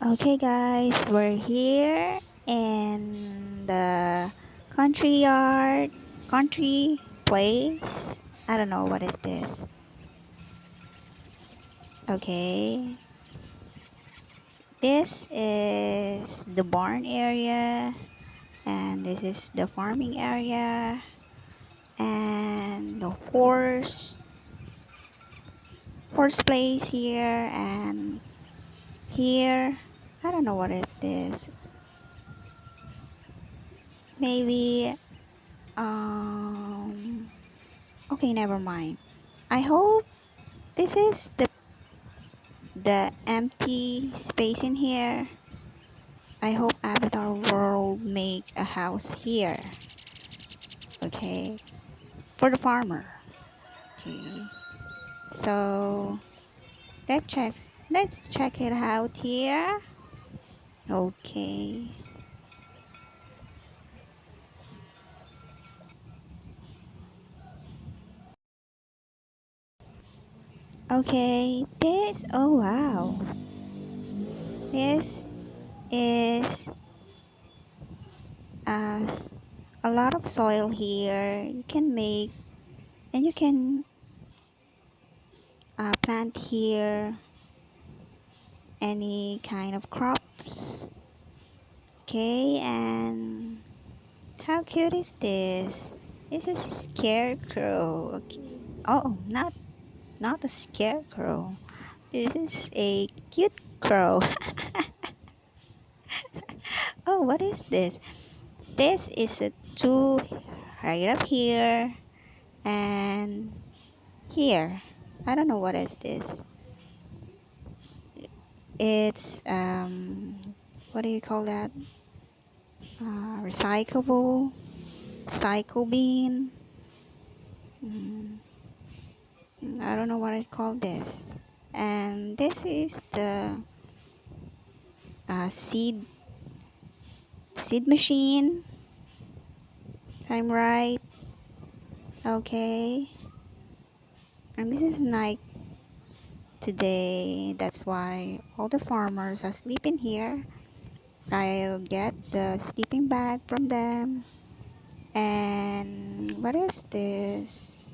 Okay, guys, we're here in the country place. I don't know what is this. Okay, this is the barn area, and this is the farming area, and the horse place here, and here. I don't know what is this. Maybe um. Okay, never mind. I hope this is the empty space in here. I hope Avatar World make a house here. Okay, for the farmer. Okay, so let's check it out here. Okay. Okay, oh wow, this is uh, a lot of soil here. You can make and you can plant here any kind of crops. Okay, and how cute is this? This is a scarecrow. Okay. Oh, not a scarecrow. This is a cute crow. Oh, what is this? This is a two right up here and here. I don't know what is this. It's what do you call that? Recyclable cycle bean. Mm, I don't know what I call this. And this is the seed machine. I'm right. Okay. And this is night today. That's why all the farmers are sleeping here. I'll get the sleeping bag from them. And what is this?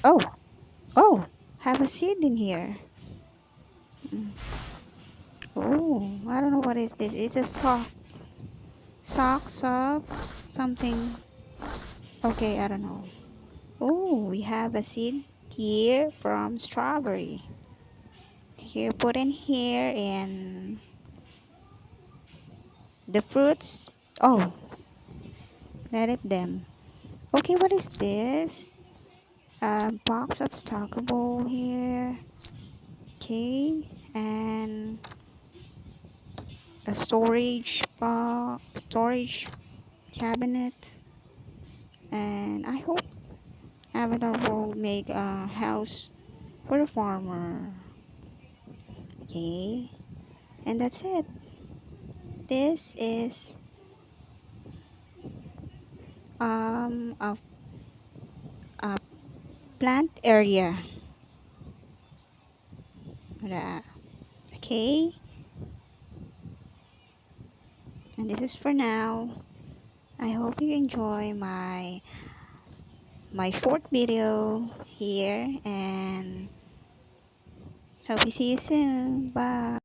Oh, oh, have a seed in here. Mm. Oh, I don't know what is this. It's a socks of something. Okay, I don't know. Oh, we have a seed here from strawberry. Here, put in here and the fruits. Oh, let it them. Okay, what is this? A box of stockable here. Okay, and a storage box, storage cabinet. And I hope Avatar will make a house for a farmer. Okay, and that's it. This is um a, a plant area. Okay, and this is for now. I hope you enjoy my fourth video here, and hope we see you soon. Bye.